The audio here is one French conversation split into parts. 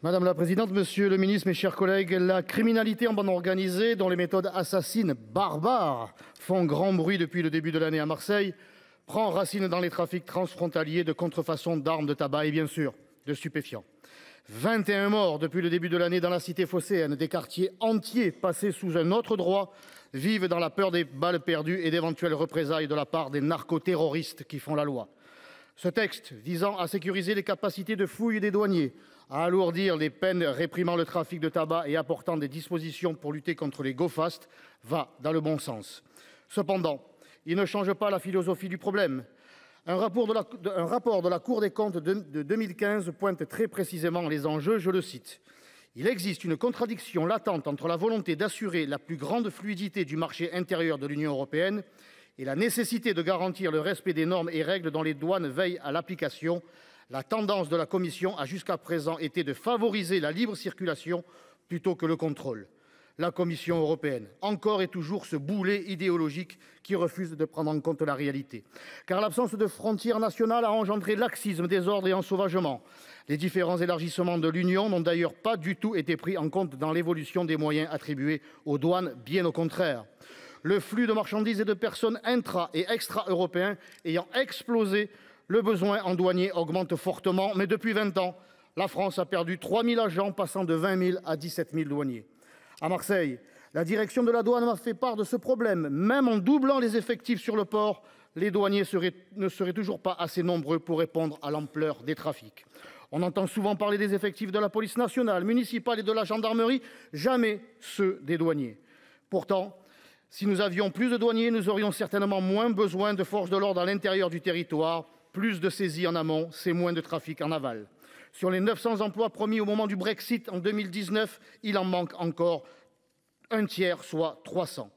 Madame la présidente, monsieur le ministre, mes chers collègues, la criminalité en bande organisée, dont les méthodes assassines barbares font grand bruit depuis le début de l'année à Marseille, prend racine dans les trafics transfrontaliers de contrefaçon d'armes, de tabac et bien sûr de stupéfiants. 21 morts depuis le début de l'année dans la cité phocéenne, des quartiers entiers passés sous un autre droit vivent dans la peur des balles perdues et d'éventuelles représailles de la part des narcoterroristes qui font la loi. Ce texte visant à sécuriser les capacités de fouille des douaniers, à alourdir les peines réprimant le trafic de tabac et apportant des dispositions pour lutter contre les go-fast va dans le bon sens. Cependant, il ne change pas la philosophie du problème. Un rapport de la Cour des comptes de 2015 pointe très précisément les enjeux, je le cite. Il existe une contradiction latente entre la volonté d'assurer la plus grande fluidité du marché intérieur de l'Union européenne et la nécessité de garantir le respect des normes et règles dont les douanes veillent à l'application. La tendance de la Commission a jusqu'à présent été de favoriser la libre circulation plutôt que le contrôle. La Commission européenne, encore et toujours ce boulet idéologique qui refuse de prendre en compte la réalité. Car l'absence de frontières nationales a engendré laxisme, désordre et ensauvagement. Les différents élargissements de l'Union n'ont d'ailleurs pas du tout été pris en compte dans l'évolution des moyens attribués aux douanes, bien au contraire. Le flux de marchandises et de personnes intra- et extra-européens ayant explosé, le besoin en douaniers augmente fortement. Mais depuis 20 ans, la France a perdu 3 000 agents, passant de 20 000 à 17 000 douaniers. À Marseille, la direction de la douane m'a fait part de ce problème. Même en doublant les effectifs sur le port, les douaniers ne seraient toujours pas assez nombreux pour répondre à l'ampleur des trafics. On entend souvent parler des effectifs de la police nationale, municipale et de la gendarmerie, jamais ceux des douaniers. Pourtant, si nous avions plus de douaniers, nous aurions certainement moins besoin de forces de l'ordre à l'intérieur du territoire. Plus de saisies en amont, c'est moins de trafic en aval. Sur les 900 emplois promis au moment du Brexit en 2019, il en manque encore un tiers, soit 300.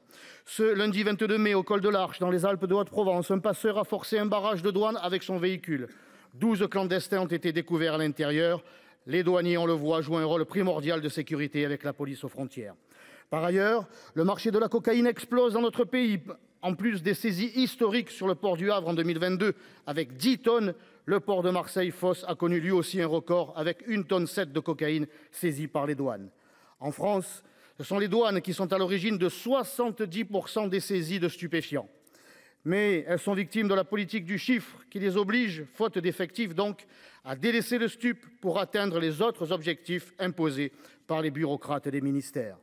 Ce lundi 22 mai, au col de l'Arche, dans les Alpes de Haute-Provence, un passeur a forcé un barrage de douane avec son véhicule. 12 clandestins ont été découverts à l'intérieur. Les douaniers, on le voit, jouent un rôle primordial de sécurité avec la police aux frontières. Par ailleurs, le marché de la cocaïne explose dans notre pays. En plus des saisies historiques sur le port du Havre en 2022, avec 10 tonnes, le port de Marseille-Fos a connu lui aussi un record avec 1,7 tonne de cocaïne saisie par les douanes. En France, ce sont les douanes qui sont à l'origine de 70% des saisies de stupéfiants. Mais elles sont victimes de la politique du chiffre qui les oblige, faute d'effectifs donc, à délaisser le stup pour atteindre les autres objectifs imposés par les bureaucrates des ministères.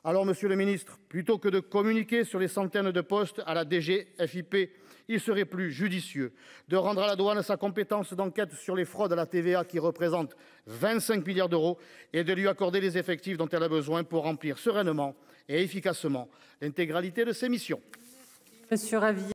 Alors, monsieur le ministre, plutôt que de communiquer sur les centaines de postes à la DGFiP, il serait plus judicieux de rendre à la douane sa compétence d'enquête sur les fraudes à la TVA qui représentent 25 milliards d'euros et de lui accorder les effectifs dont elle a besoin pour remplir sereinement et efficacement l'intégralité de ses missions. Monsieur Ravier.